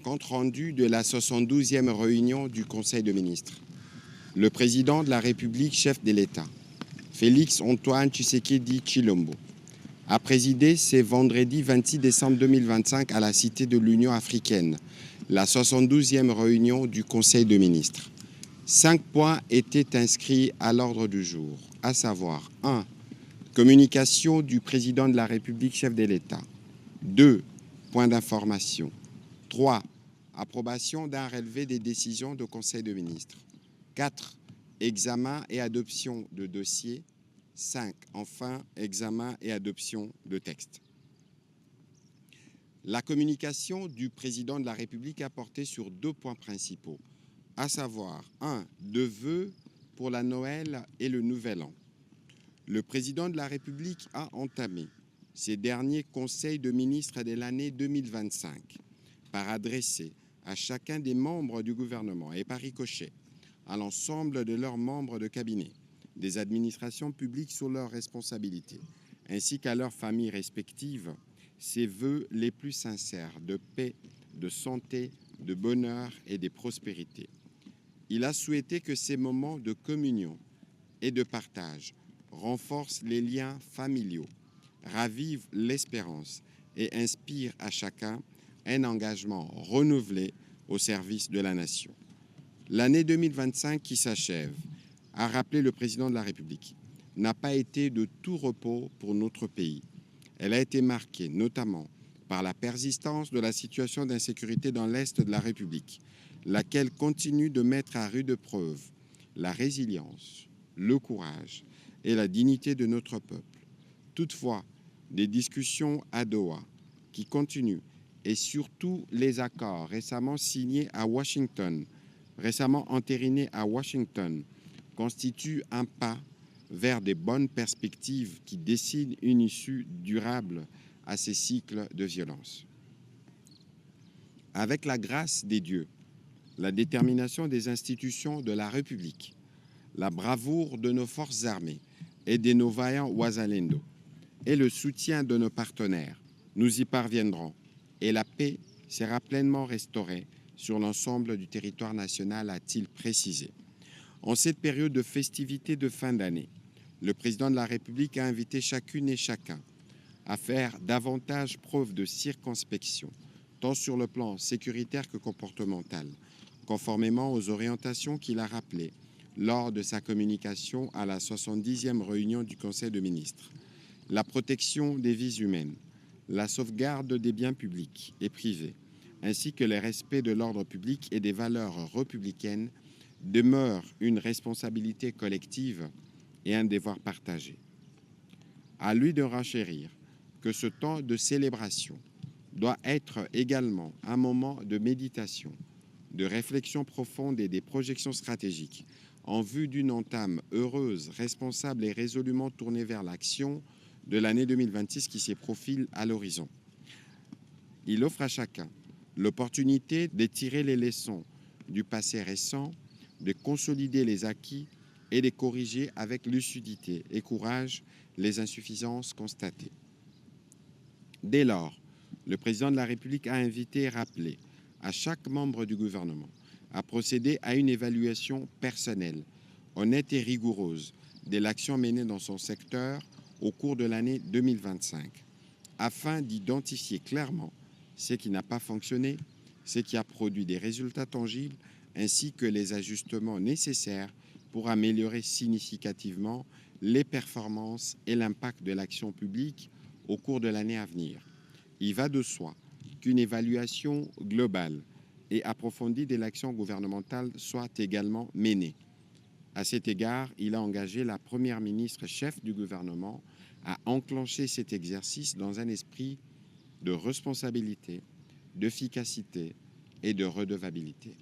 Compte rendu de la 72e réunion du Conseil de ministres. Le président de la République, chef de l'État, Félix Antoine Tshisekedi Tshilombo, a présidé ce vendredi 26 décembre 2025 à la Cité de l'Union africaine, la 72e réunion du Conseil de ministres. 5 points étaient inscrits à l'ordre du jour, à savoir 1. Communication du président de la République, chef de l'État. 2. Points d'information. 3. Approbation d'un relevé des décisions du Conseil de ministres. 4. Examen et adoption de dossiers. 5. Enfin, examen et adoption de textes. La communication du président de la République a porté sur 2 points principaux, à savoir 1. De vœux pour la Noël et le Nouvel An. Le président de la République a entamé ses derniers conseils de ministres de l'année 2025 par adresser à chacun des membres du gouvernement et par ricochet à l'ensemble de leurs membres de cabinet, des administrations publiques sous leurs responsabilités, ainsi qu'à leurs familles respectives, ses vœux les plus sincères de paix, de santé, de bonheur et de prospérité. Il a souhaité que ces moments de communion et de partage renforcent les liens familiaux, ravivent l'espérance et inspirent à chacun un engagement renouvelé au service de la nation. L'année 2025 qui s'achève, a rappelé le président de la République, n'a pas été de tout repos pour notre pays. Elle a été marquée notamment par la persistance de la situation d'insécurité dans l'Est de la République, laquelle continue de mettre à rude preuve la résilience, le courage et la dignité de notre peuple. Toutefois, des discussions à Doha qui continuent et surtout les accords récemment entérinés à Washington, constituent un pas vers des bonnes perspectives qui dessinent une issue durable à ces cycles de violence. Avec la grâce des dieux, la détermination des institutions de la République, la bravoure de nos forces armées et de nos vaillants Wazalendo, et le soutien de nos partenaires, nous y parviendrons et la paix sera pleinement restaurée sur l'ensemble du territoire national, a-t-il précisé. En cette période de festivités de fin d'année, le président de la République a invité chacune et chacun à faire davantage preuve de circonspection, tant sur le plan sécuritaire que comportemental, conformément aux orientations qu'il a rappelées lors de sa communication à la 70e réunion du Conseil de ministres. La protection des vies humaines, la sauvegarde des biens publics et privés, ainsi que le respect de l'ordre public et des valeurs républicaines demeurent une responsabilité collective et un devoir partagé. À lui de renchérir que ce temps de célébration doit être également un moment de méditation, de réflexion profonde et des projections stratégiques en vue d'une entame heureuse, responsable et résolument tournée vers l'action de l'année 2026 qui se profile à l'horizon. Il offre à chacun l'opportunité de tirer les leçons du passé récent, de consolider les acquis et de corriger avec lucidité et courage les insuffisances constatées. Dès lors, le président de la République a invité et rappelé à chaque membre du gouvernement à procéder à une évaluation personnelle, honnête et rigoureuse de l'action menée dans son secteur au cours de l'année 2025, afin d'identifier clairement ce qui n'a pas fonctionné, ce qui a produit des résultats tangibles, ainsi que les ajustements nécessaires pour améliorer significativement les performances et l'impact de l'action publique au cours de l'année à venir. Il va de soi qu'une évaluation globale et approfondie de l'action gouvernementale soit également menée. À cet égard, il a engagé la Première ministre chef du gouvernement à enclencher cet exercice dans un esprit de responsabilité, d'efficacité et de redevabilité.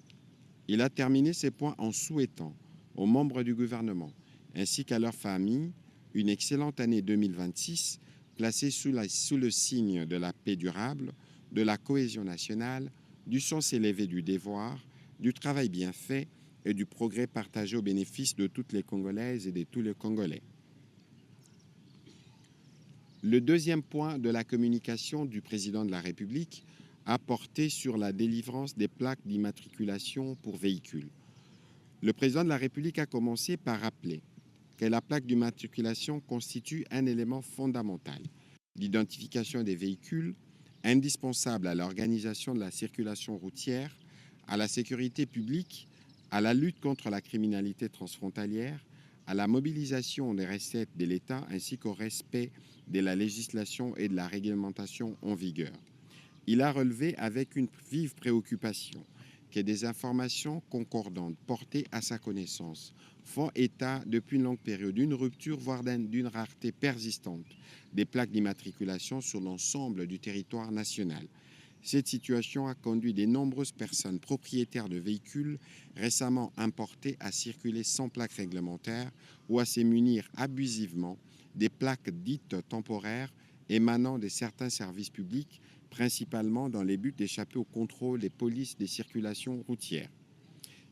Il a terminé ces points en souhaitant aux membres du gouvernement ainsi qu'à leurs familles une excellente année 2026 placée sous le signe de la paix durable, de la cohésion nationale, du sens élevé du devoir, du travail bien fait et du progrès partagé au bénéfice de toutes les Congolaises et de tous les Congolais. Le deuxième point de la communication du président de la République a porté sur la délivrance des plaques d'immatriculation pour véhicules. Le président de la République a commencé par rappeler que la plaque d'immatriculation constitue un élément fondamental d'identification des véhicules, indispensable à l'organisation de la circulation routière, à la sécurité publique, à la lutte contre la criminalité transfrontalière, à la mobilisation des recettes de l'État ainsi qu'au respect de la législation et de la réglementation en vigueur. Il a relevé avec une vive préoccupation que des informations concordantes portées à sa connaissance font état depuis une longue période d'une rupture, voire d'une rareté persistante des plaques d'immatriculation sur l'ensemble du territoire national. Cette situation a conduit de nombreuses personnes propriétaires de véhicules récemment importés à circuler sans plaque réglementaire ou à se munir abusivement des plaques dites temporaires émanant de certains services publics, principalement dans les buts d'échapper au contrôle des polices des circulations routières.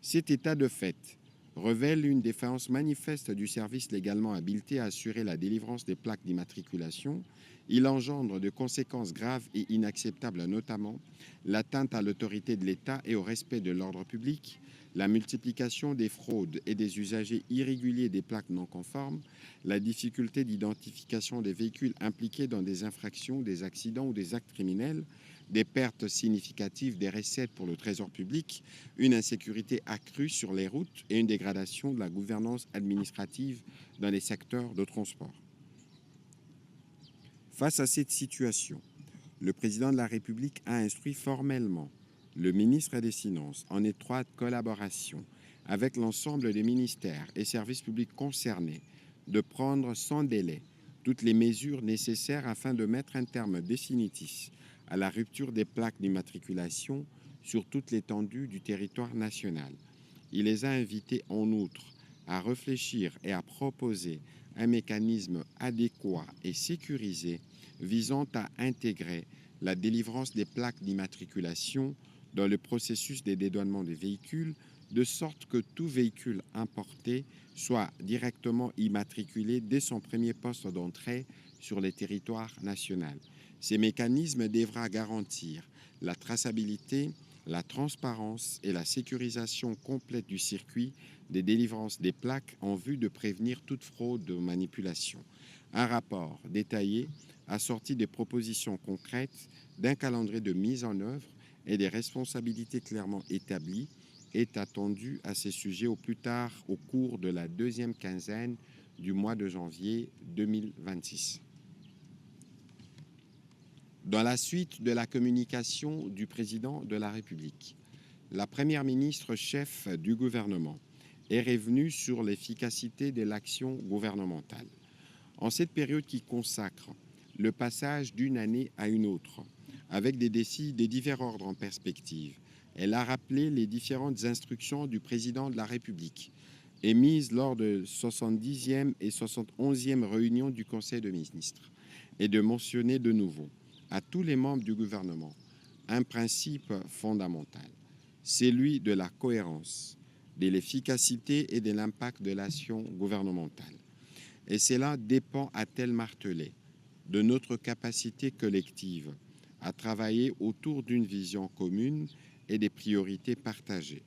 Cet état de fait révèle une défaillance manifeste du service légalement habilité à assurer la délivrance des plaques d'immatriculation. Il engendre de conséquences graves et inacceptables, notamment l'atteinte à l'autorité de l'État et au respect de l'ordre public, la multiplication des fraudes et des usagers irréguliers des plaques non conformes, la difficulté d'identification des véhicules impliqués dans des infractions, des accidents ou des actes criminels, des pertes significatives des recettes pour le trésor public, une insécurité accrue sur les routes et une dégradation de la gouvernance administrative dans les secteurs de transport. Face à cette situation, le président de la République a instruit formellement le ministre des Finances, en étroite collaboration avec l'ensemble des ministères et services publics concernés, de prendre sans délai toutes les mesures nécessaires afin de mettre un terme définitif à la rupture des plaques d'immatriculation sur toute l'étendue du territoire national. Il les a invités en outre à réfléchir et à proposer un mécanisme adéquat et sécurisé visant à intégrer la délivrance des plaques d'immatriculation dans le processus des dédouanements des véhicules, de sorte que tout véhicule importé soit directement immatriculé dès son premier poste d'entrée sur le territoire national. Ces mécanismes devront garantir la traçabilité, la transparence et la sécurisation complète du circuit des délivrances des plaques en vue de prévenir toute fraude ou manipulation. Un rapport détaillé, assorti des propositions concrètes, d'un calendrier de mise en œuvre et des responsabilités clairement établies, est attendu à ces sujets au plus tard au cours de la deuxième quinzaine du mois de janvier 2026. Dans la suite de la communication du président de la République, la première ministre chef du gouvernement est revenue sur l'efficacité de l'action gouvernementale. En cette période qui consacre le passage d'une année à une autre, avec des défis de divers ordres en perspective, elle a rappelé les différentes instructions du président de la République émises lors de 70e et 71e réunions du Conseil des ministres et de mentionner de nouveau à tous les membres du gouvernement un principe fondamental, celui de la cohérence, de l'efficacité et de l'impact de l'action gouvernementale. Et cela dépend, a-t-elle martelé, de notre capacité collective à travailler autour d'une vision commune et des priorités partagées,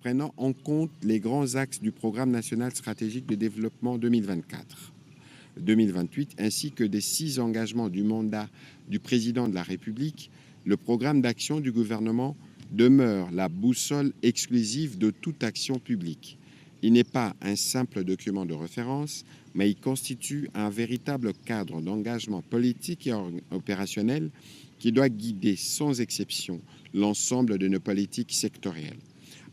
prenant en compte les grands axes du Programme national stratégique de développement 2024-2028, ainsi que des 6 engagements du mandat du président de la République. Le programme d'action du gouvernement demeure la boussole exclusive de toute action publique. Il n'est pas un simple document de référence, mais il constitue un véritable cadre d'engagement politique et opérationnel qui doit guider sans exception l'ensemble de nos politiques sectorielles.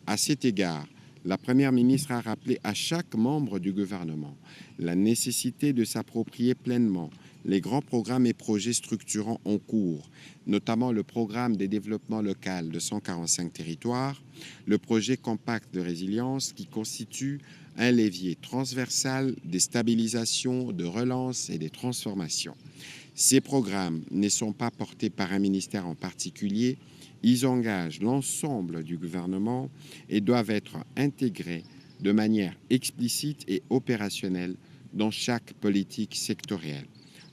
À cet égard, la Première ministre a rappelé à chaque membre du gouvernement la nécessité de s'approprier pleinement les grands programmes et projets structurants en cours, notamment le programme de développement local de 145 territoires, le projet compact de résilience qui constitue un levier transversal des stabilisations, de relance et des transformations. Ces programmes ne sont pas portés par un ministère en particulier, ils engagent l'ensemble du gouvernement et doivent être intégrés de manière explicite et opérationnelle dans chaque politique sectorielle.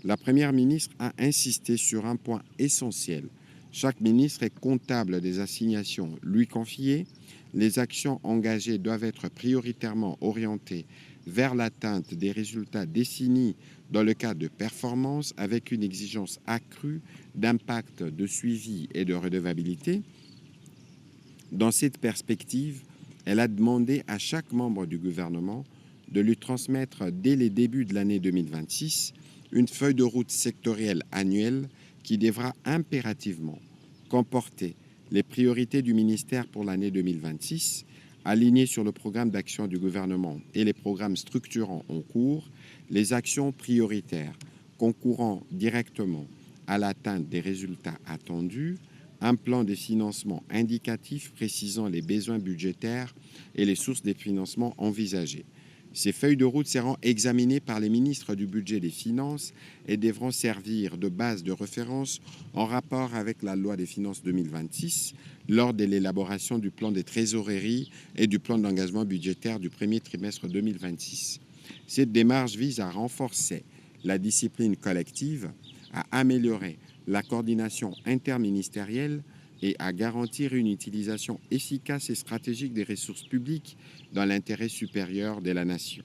La Première ministre a insisté sur un point essentiel Chaque ministre est comptable des assignations lui confiées. Les actions engagées doivent être prioritairement orientées vers l'atteinte des résultats définis dans le cadre de performance avec une exigence accrue d'impact, de suivi et de redevabilité. Dans cette perspective, elle a demandé à chaque membre du gouvernement de lui transmettre dès les débuts de l'année 2026 une feuille de route sectorielle annuelle qui devra impérativement comporter les priorités du ministère pour l'année 2026, alignées sur le programme d'action du gouvernement et les programmes structurants en cours, les actions prioritaires concourant directement à l'atteinte des résultats attendus, un plan de financement indicatif précisant les besoins budgétaires et les sources des financements envisagés. Ces feuilles de route seront examinées par les ministres du Budget et des Finances et devront servir de base de référence en rapport avec la loi des finances 2026 lors de l'élaboration du plan des trésoreries et du plan d'engagement budgétaire du premier trimestre 2026. Cette démarche vise à renforcer la discipline collective, à améliorer la coordination interministérielle et à garantir une utilisation efficace et stratégique des ressources publiques dans l'intérêt supérieur de la nation.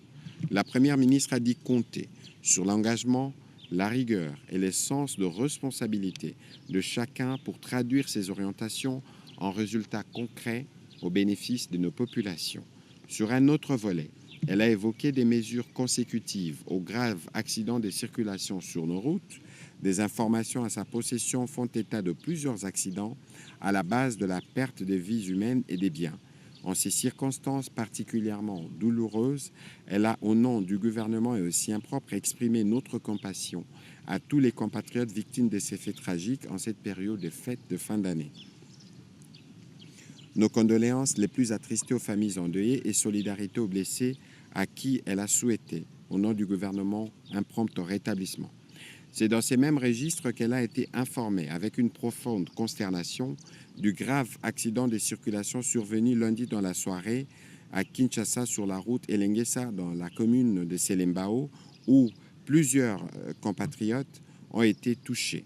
La Première ministre a dit compter sur l'engagement, la rigueur et le sens de responsabilité de chacun pour traduire ces orientations en résultats concrets au bénéfice de nos populations. Sur un autre volet, elle a évoqué des mesures consécutives aux graves accidents de circulation sur nos routes. Des informations à sa possession font état de plusieurs accidents à la base de la perte de vies humaines et des biens. En ces circonstances particulièrement douloureuses, elle a, au nom du gouvernement et au sien propre, exprimé notre compassion à tous les compatriotes victimes de ces faits tragiques en cette période de fêtes de fin d'année. Nos condoléances les plus attristées aux familles endeuillées et solidarité aux blessés à qui elle a souhaité, au nom du gouvernement, un prompt rétablissement. C'est dans ces mêmes registres qu'elle a été informée, avec une profonde consternation, du grave accident de circulation survenu lundi dans la soirée à Kinshasa sur la route Elenguessa dans la commune de Selembao, où plusieurs compatriotes ont été touchés.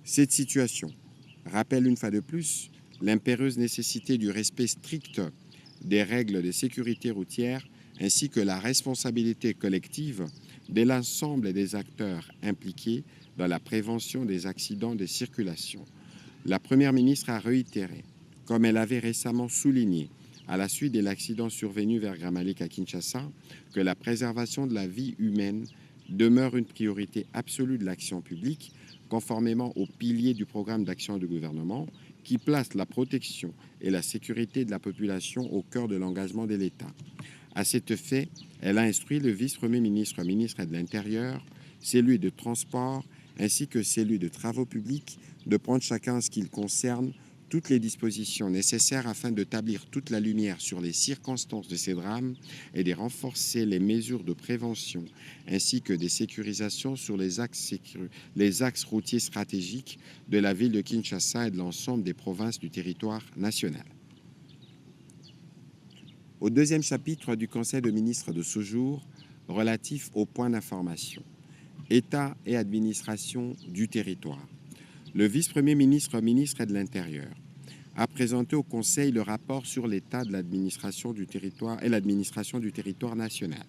Cette situation rappelle une fois de plus l'impérieuse nécessité du respect strict des règles de sécurité routière ainsi que la responsabilité collective de l'ensemble des acteurs impliqués dans la prévention des accidents de circulation. La Première ministre a réitéré, comme elle avait récemment souligné à la suite de l'accident survenu vers Grand-Malik à Kinshasa, que la préservation de la vie humaine demeure une priorité absolue de l'action publique, conformément aux piliers du programme d'action du gouvernement, qui place la protection et la sécurité de la population au cœur de l'engagement de l'État. À cet fait, elle a instruit le vice-premier ministre, ministre de l'Intérieur, celui de Transport, ainsi que celui de Travaux publics, de prendre chacun en ce qui le concerne toutes les dispositions nécessaires afin d'établir toute la lumière sur les circonstances de ces drames et de renforcer les mesures de prévention ainsi que des sécurisations sur les axes routiers stratégiques de la ville de Kinshasa et de l'ensemble des provinces du territoire national. Au deuxième chapitre du Conseil de ministres de ce jour, relatif aux points d'information, État et administration du territoire, le vice-premier ministre, ministre de l'Intérieur, a présenté au Conseil le rapport sur l'état de l'administration du territoire et l'administration du territoire national.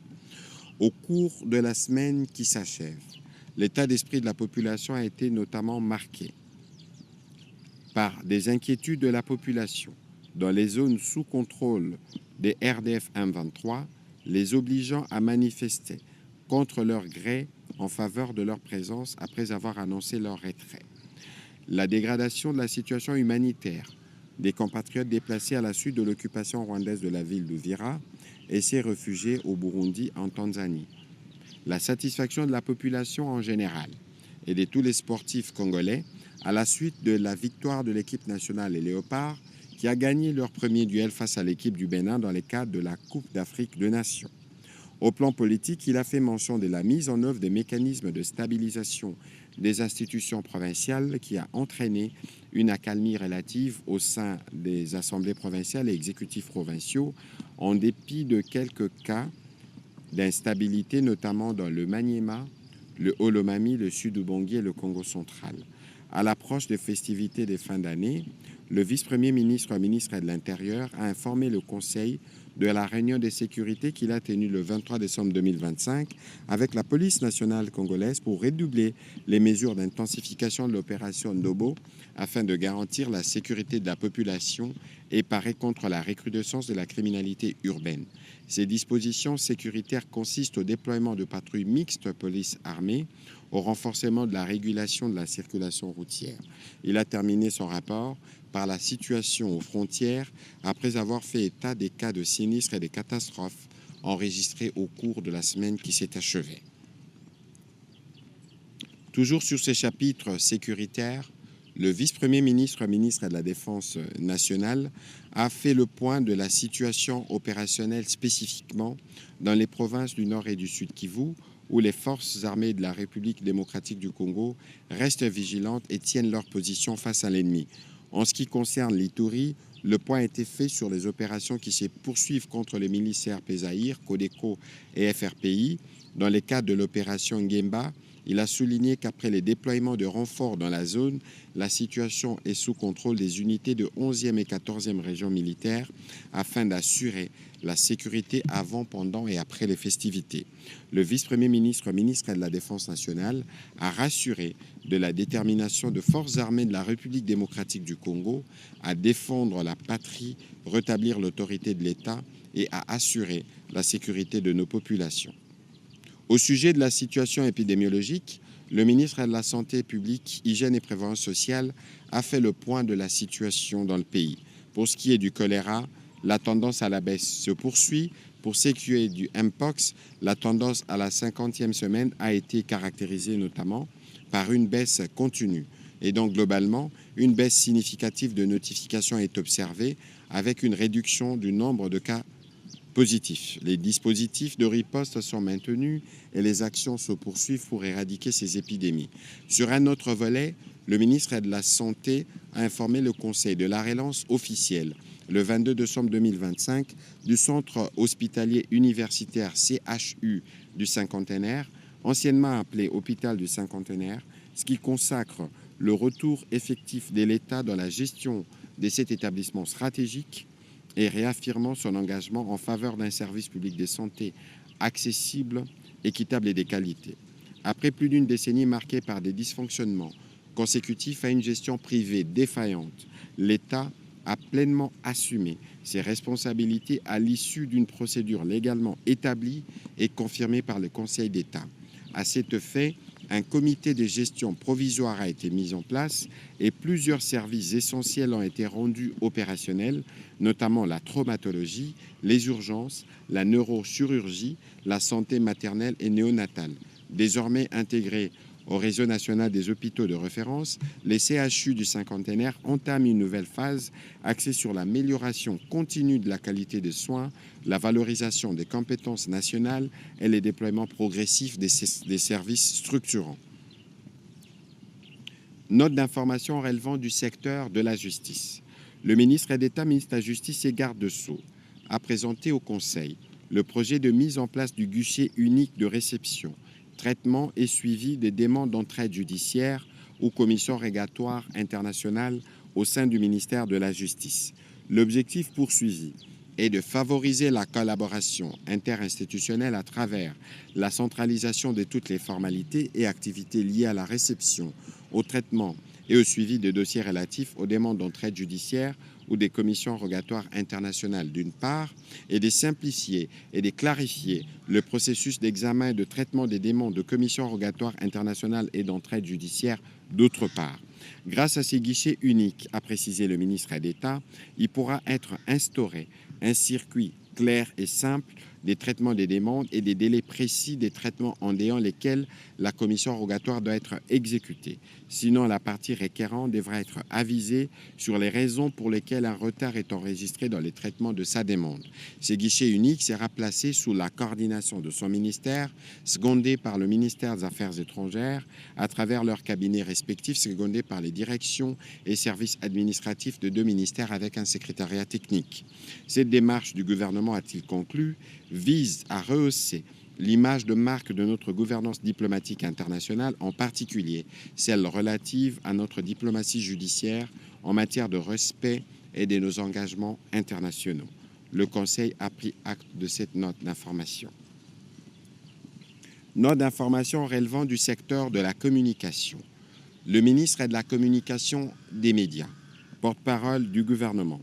Au cours de la semaine qui s'achève, l'état d'esprit de la population a été notamment marqué par des inquiétudes de la population dans les zones sous contrôle des RDF M23, les obligeant à manifester contre leur gré en faveur de leur présence après avoir annoncé leur retrait. La dégradation de la situation humanitaire des compatriotes déplacés à la suite de l'occupation rwandaise de la ville d'Uvira et ces réfugiés au Burundi en Tanzanie. La satisfaction de la population en général et de tous les sportifs congolais à la suite de la victoire de l'équipe nationale Les Léopards qui a gagné leur premier duel face à l'équipe du Bénin dans le cadre de la Coupe d'Afrique des Nations. Au plan politique, il a fait mention de la mise en œuvre des mécanismes de stabilisation des institutions provinciales qui a entraîné une accalmie relative au sein des assemblées provinciales et exécutifs provinciaux, en dépit de quelques cas d'instabilité, notamment dans le Maniema, le Haut-Lomami, le Sud-Ubangi et le Congo central. À l'approche des festivités des fins d'année, le vice-premier ministre de l'Intérieur a informé le Conseil de la réunion de sécurité qu'il a tenue le 23 décembre 2025 avec la police nationale congolaise pour redoubler les mesures d'intensification de l'opération Ndobo afin de garantir la sécurité de la population et parer contre la recrudescence de la criminalité urbaine. Ces dispositions sécuritaires consistent au déploiement de patrouilles mixtes police-armée, au renforcement de la régulation de la circulation routière. Il a terminé son rapport par la situation aux frontières après avoir fait état des cas de sinistres et des catastrophes enregistrés au cours de la semaine qui s'est achevée. Toujours sur ces chapitres sécuritaires, le vice-premier ministre de la Défense nationale a fait le point de la situation opérationnelle spécifiquement dans les provinces du Nord et du Sud Kivu, où les forces armées de la République démocratique du Congo restent vigilantes et tiennent leur position face à l'ennemi. En ce qui concerne l'Ituri, le point a été fait sur les opérations qui se poursuivent contre les milices RP-Zaïre, Codeco et FRPI. Dans le cadre de l'opération Ngemba, il a souligné qu'après les déploiements de renforts dans la zone, la situation est sous contrôle des unités de 11e et 14e régions militaires afin d'assurer la sécurité avant, pendant et après les festivités. Le vice-premier ministre de la Défense nationale a rassuré de la détermination de forces armées de la République démocratique du Congo à défendre la patrie, rétablir l'autorité de l'État et à assurer la sécurité de nos populations. Au sujet de la situation épidémiologique, le ministre de la Santé publique, Hygiène et Prévoyance sociale a fait le point de la situation dans le pays. Pour ce qui est du choléra, la tendance à la baisse se poursuit. Pour ce qui est du Mpox, la tendance à la 50e semaine a été caractérisée notamment par une baisse continue. Et donc globalement, une baisse significative de notifications est observée avec une réduction du nombre de cas positifs. Les dispositifs de riposte sont maintenus et les actions se poursuivent pour éradiquer ces épidémies. Sur un autre volet, le ministre de la Santé a informé le Conseil de la relance officielle le 22 décembre 2025 du centre hospitalier universitaire CHU du Cinquantenaire, anciennement appelé Hôpital du Cinquantenaire, ce qui consacre le retour effectif de l'État dans la gestion de cet établissement stratégique et réaffirmant son engagement en faveur d'un service public de santé accessible, équitable et de qualité. Après plus d'une décennie marquée par des dysfonctionnements consécutifs à une gestion privée défaillante, l'État a pleinement assumé ses responsabilités à l'issue d'une procédure légalement établie et confirmée par le Conseil d'État. À cet effet, un comité de gestion provisoire a été mis en place et plusieurs services essentiels ont été rendus opérationnels, notamment la traumatologie, les urgences, la neurochirurgie, la santé maternelle et néonatale. Désormais intégrés au réseau national des hôpitaux de référence, les CHU du Cinquantenaire entament une nouvelle phase axée sur l'amélioration continue de la qualité des soins, la valorisation des compétences nationales et le déploiement progressif des services structurants. Note d'information relevant du secteur de la justice. Le ministre d'État, ministre de la Justice et garde de Sceaux a présenté au Conseil le projet de mise en place du guichet unique de réception, traitement et suivi des demandes d'entraide judiciaire ou commission rogatoire internationale au sein du ministère de la Justice. L'objectif poursuivi est de favoriser la collaboration interinstitutionnelle à travers la centralisation de toutes les formalités et activités liées à la réception, au traitement et au suivi de dossiers relatifs aux demandes d'entraide judiciaire ou des commissions rogatoires internationales d'une part, et de simplifier et de clarifier le processus d'examen et de traitement des demandes de commissions rogatoires internationales et d'entraide judiciaire d'autre part. Grâce à ces guichets uniques, a précisé le ministre d'État, il pourra être instauré un circuit clair et simple des traitements des demandes et des délais précis des traitements en déant lesquels la commission rogatoire doit être exécutée. Sinon, la partie requérante devra être avisée sur les raisons pour lesquelles un retard est enregistré dans les traitements de sa demande. Ce guichet unique sera placé sous la coordination de son ministère, secondé par le ministère des Affaires étrangères, à travers leurs cabinets respectifs, secondés par les directions et services administratifs de 2 ministères avec un secrétariat technique. Cette démarche du gouvernement, a-t-il conclu, vise à rehausser l'image de marque de notre gouvernance diplomatique internationale, en particulier celle relative à notre diplomatie judiciaire en matière de respect et de nos engagements internationaux. Le Conseil a pris acte de cette note d'information. Note d'information relevant du secteur de la communication. Le ministre de la Communication des médias, porte-parole du gouvernement,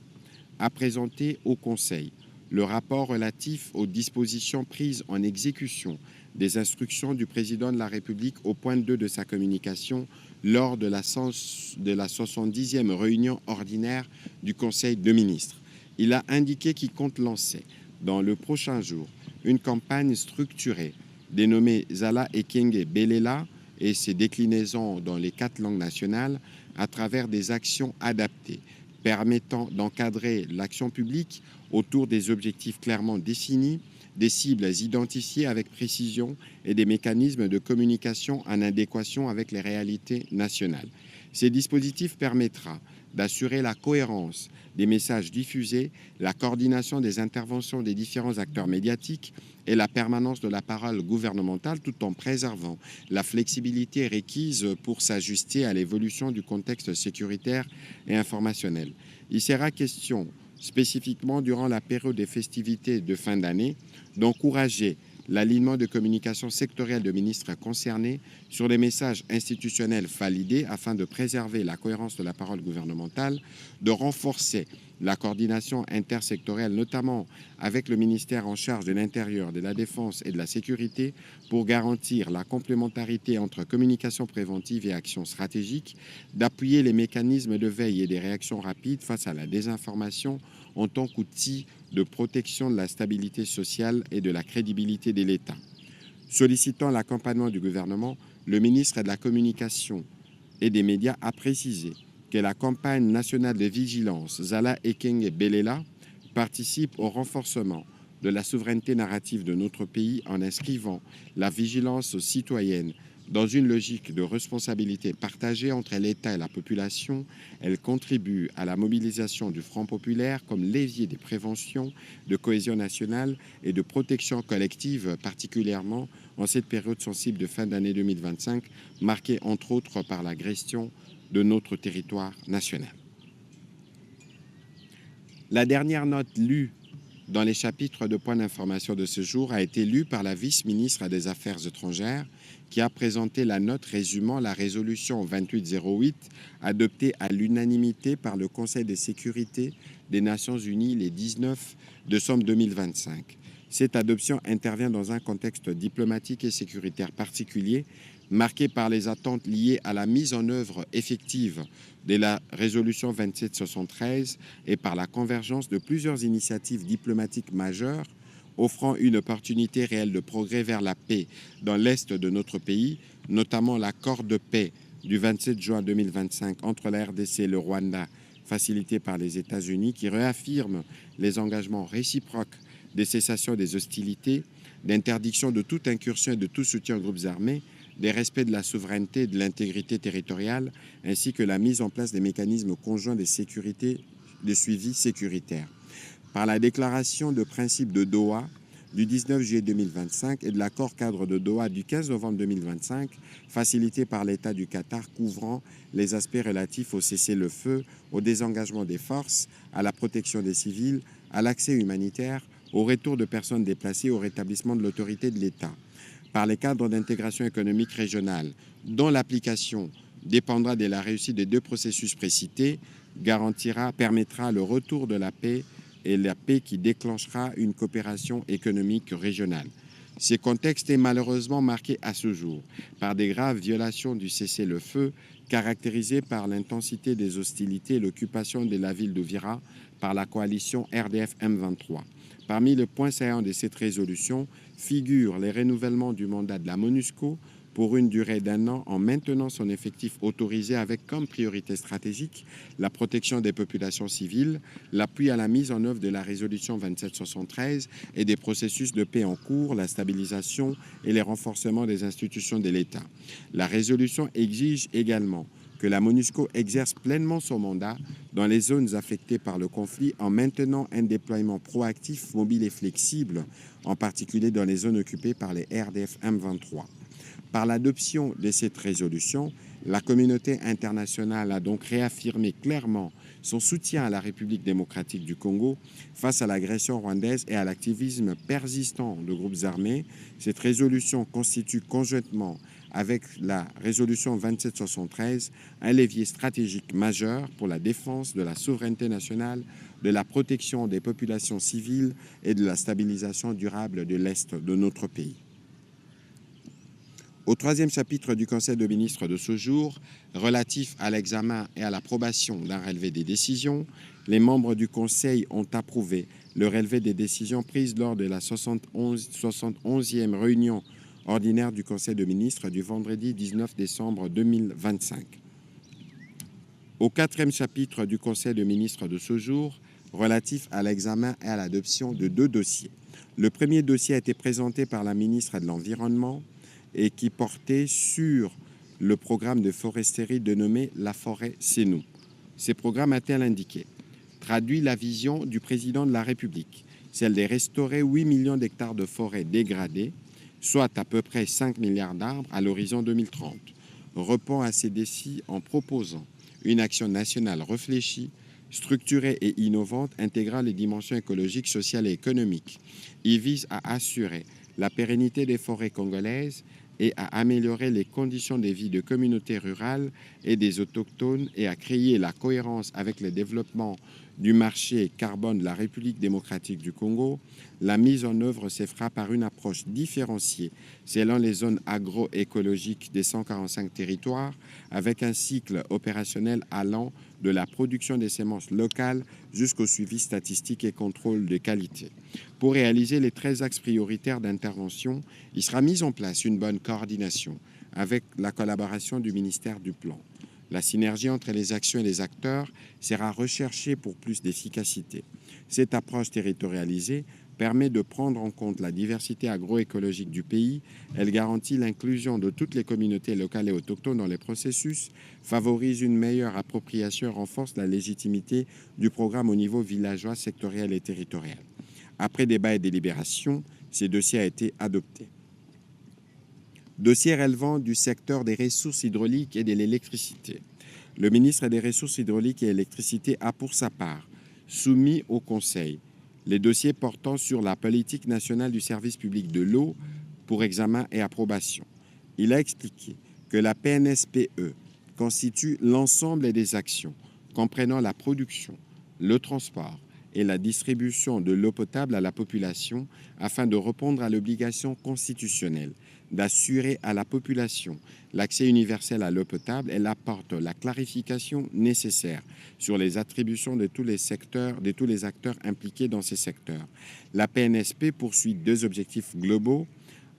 a présenté au Conseil le rapport relatif aux dispositions prises en exécution des instructions du président de la République au point 2 de sa communication lors de la 70e réunion ordinaire du Conseil de ministres. Il a indiqué qu'il compte lancer dans le prochain jour une campagne structurée dénommée Zala Ekenge Belela et ses déclinaisons dans les 4 langues nationales à travers des actions adaptées permettant d'encadrer l'action publique autour des objectifs clairement définis, des cibles identifiées avec précision et des mécanismes de communication en adéquation avec les réalités nationales. Ces dispositifs permettront d'assurer la cohérence des messages diffusés, la coordination des interventions des différents acteurs médiatiques et la permanence de la parole gouvernementale, tout en préservant la flexibilité requise pour s'ajuster à l'évolution du contexte sécuritaire et informationnel. Il sera question, spécifiquement durant la période des festivités de fin d'année, d'encourager l'alignement de communication sectorielle de ministres concernés sur les messages institutionnels validés afin de préserver la cohérence de la parole gouvernementale, de renforcer la coordination intersectorielle, notamment avec le ministère en charge de l'Intérieur, de la Défense et de la Sécurité, pour garantir la complémentarité entre communication préventive et action stratégique, d'appuyer les mécanismes de veille et des réactions rapides face à la désinformation en tant qu'outil de protection de la stabilité sociale et de la crédibilité de l'État. Sollicitant l'accompagnement du gouvernement, le ministre de la Communication et des médias a précisé que la campagne nationale de vigilance Zala Ekenge Belela participe au renforcement de la souveraineté narrative de notre pays en inscrivant la vigilance citoyenne dans une logique de responsabilité partagée entre l'État et la population. Elle contribue à la mobilisation du Front populaire comme levier de prévention, de cohésion nationale et de protection collective, particulièrement en cette période sensible de fin d'année 2025, marquée entre autres par l'agression de notre territoire national. La dernière note lue dans les chapitres de points d'information de ce jour a été lue par la vice-ministre des Affaires étrangères qui a présenté la note résumant la résolution 2808 adoptée à l'unanimité par le Conseil de sécurité des Nations Unies le 19 décembre 2025. Cette adoption intervient dans un contexte diplomatique et sécuritaire particulier, marqué par les attentes liées à la mise en œuvre effective de la résolution 2773 et par la convergence de plusieurs initiatives diplomatiques majeures offrant une opportunité réelle de progrès vers la paix dans l'est de notre pays, notamment l'accord de paix du 27 juin 2025 entre la RDC et le Rwanda, facilité par les États-Unis, qui réaffirme les engagements réciproques de cessation des hostilités, d'interdiction de toute incursion et de tout soutien aux groupes armés, des respects de la souveraineté et de l'intégrité territoriale, ainsi que la mise en place des mécanismes conjoints de sécurité, de suivi sécuritaire. Par la déclaration de principe de Doha du 19 juillet 2025 et de l'accord cadre de Doha du 15 novembre 2025, facilité par l'État du Qatar, couvrant les aspects relatifs au cessez-le-feu, au désengagement des forces, à la protection des civils, à l'accès humanitaire, au retour de personnes déplacées, au rétablissement de l'autorité de l'État. Par les cadres d'intégration économique régionale, dont l'application dépendra de la réussite des 2 processus précités, permettra le retour de la paix et la paix qui déclenchera une coopération économique régionale. Ce contexte est malheureusement marqué à ce jour par des graves violations du cessez-le-feu, caractérisées par l'intensité des hostilités et l'occupation de la ville d'Uvira par la coalition RDF M23. Parmi les points saillants de cette résolution figurent les renouvellements du mandat de la MONUSCO pour une durée d'1 an en maintenant son effectif autorisé avec comme priorité stratégique la protection des populations civiles, l'appui à la mise en œuvre de la résolution 2773 et des processus de paix en cours, la stabilisation et les renforcements des institutions de l'État. La résolution exige également que la MONUSCO exerce pleinement son mandat dans les zones affectées par le conflit en maintenant un déploiement proactif, mobile et flexible, en particulier dans les zones occupées par les RDF M23. Par l'adoption de cette résolution, la communauté internationale a donc réaffirmé clairement son soutien à la République démocratique du Congo face à l'agression rwandaise et à l'activisme persistant de groupes armés. Cette résolution constitue conjointement avec la résolution 2773 un levier stratégique majeur pour la défense de la souveraineté nationale, de la protection des populations civiles et de la stabilisation durable de l'Est de notre pays. Au troisième chapitre du Conseil de ministres de ce jour, relatif à l'examen et à l'approbation d'un relevé des décisions, les membres du Conseil ont approuvé le relevé des décisions prises lors de la 71e réunion ordinaire du Conseil de ministres du vendredi 19 décembre 2025. Au quatrième chapitre du Conseil de ministres de ce jour, relatif à l'examen et à l'adoption de 2 dossiers. Le premier dossier a été présenté par la ministre de l'Environnement et qui portait sur le programme de foresterie dénommé La Forêt, c'est nous. Ce programme, a-t-elle indiqué, traduit la vision du président de la République, celle de restaurer 8 millions d'hectares de forêts dégradées, soit à peu près 5 milliards d'arbres à l'horizon 2030, répond à ces défis en proposant une action nationale réfléchie, structurée et innovante, intégrant les dimensions écologiques, sociales et économiques. Il vise à assurer la pérennité des forêts congolaises et à améliorer les conditions de vie de communautés rurales et des autochtones et à créer la cohérence avec le développement du marché carbone de la République démocratique du Congo. La mise en œuvre se fera par une approche différenciée selon les zones agroécologiques des 145 territoires, avec un cycle opérationnel allant de la production des semences locales jusqu'au suivi statistique et contrôle de qualité. Pour réaliser les 13 axes prioritaires d'intervention, il sera mis en place une bonne coordination avec la collaboration du ministère du Plan. La synergie entre les actions et les acteurs sera recherchée pour plus d'efficacité. Cette approche territorialisée permet de prendre en compte la diversité agroécologique du pays. Elle garantit l'inclusion de toutes les communautés locales et autochtones dans les processus, favorise une meilleure appropriation et renforce la légitimité du programme au niveau villageois, sectoriel et territorial. Après débat et délibération, ce dossier a été adopté. Dossier relevant du secteur des ressources hydrauliques et de l'électricité. Le ministre des Ressources hydrauliques et électricité a pour sa part soumis au Conseil les dossiers portant sur la politique nationale du service public de l'eau pour examen et approbation. Il a expliqué que la PNSPE constitue l'ensemble des actions comprenant la production, le transport et la distribution de l'eau potable à la population afin de répondre à l'obligation constitutionnelle d'assurer à la population l'accès universel à l'eau potable. Elle apporte la clarification nécessaire sur les attributions de tous les acteurs impliqués dans ces secteurs. La PNSP poursuit 2 objectifs globaux: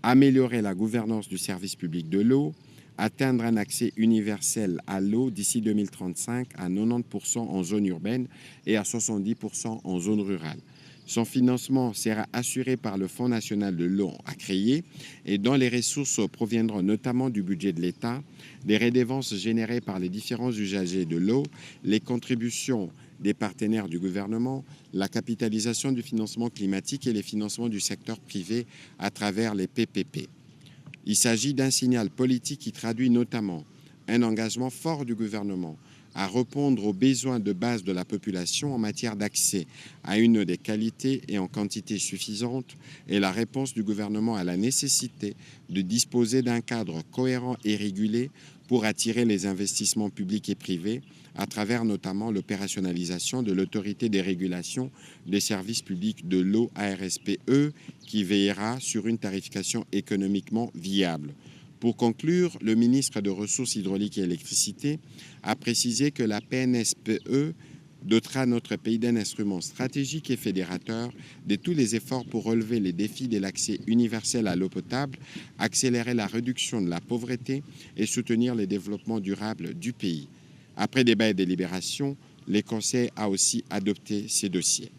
améliorer la gouvernance du service public de l'eau, atteindre un accès universel à l'eau d'ici 2035 à 90% en zone urbaine et à 70% en zone rurale. Son financement sera assuré par le Fonds national de l'eau à créer et dont les ressources proviendront notamment du budget de l'État, des redevances générées par les différents usagers de l'eau, les contributions des partenaires du gouvernement, la capitalisation du financement climatique et les financements du secteur privé à travers les PPP. Il s'agit d'un signal politique qui traduit notamment un engagement fort du gouvernement à répondre aux besoins de base de la population en matière d'accès à une eau de qualité et en quantité suffisante, et la réponse du gouvernement à la nécessité de disposer d'un cadre cohérent et régulé pour attirer les investissements publics et privés à travers notamment l'opérationnalisation de l'autorité des régulations des services publics de l'eau ARSPE qui veillera sur une tarification économiquement viable. Pour conclure, le ministre des Ressources hydrauliques et électricité a précisé que la PNSPE dotera notre pays d'un instrument stratégique et fédérateur de tous les efforts pour relever les défis de l'accès universel à l'eau potable, accélérer la réduction de la pauvreté et soutenir le développement durable du pays. Après débat et délibération, le Conseil a aussi adopté ces dossiers.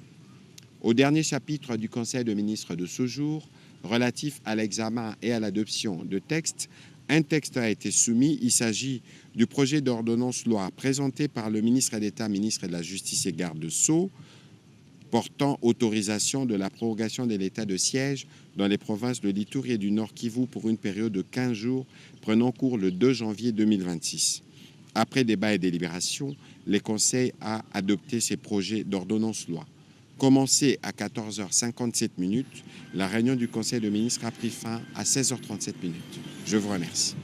Au dernier chapitre du Conseil de ministres de ce jour, relatif à l'examen et à l'adoption de textes Un texte a été soumis. Il s'agit du projet d'ordonnance-loi présenté par le ministre d'État, ministre de la Justice et garde des Sceaux, portant autorisation de la prorogation de l'état de siège dans les provinces de l'Ituri et du Nord Kivu pour une période de 15 jours prenant cours le 2 janvier 2026. Après débat et délibération, le Conseil a adopté ces projets d'ordonnance-loi. Commencé à 14h57, la réunion du Conseil de ministres a pris fin à 16h37. Je vous remercie.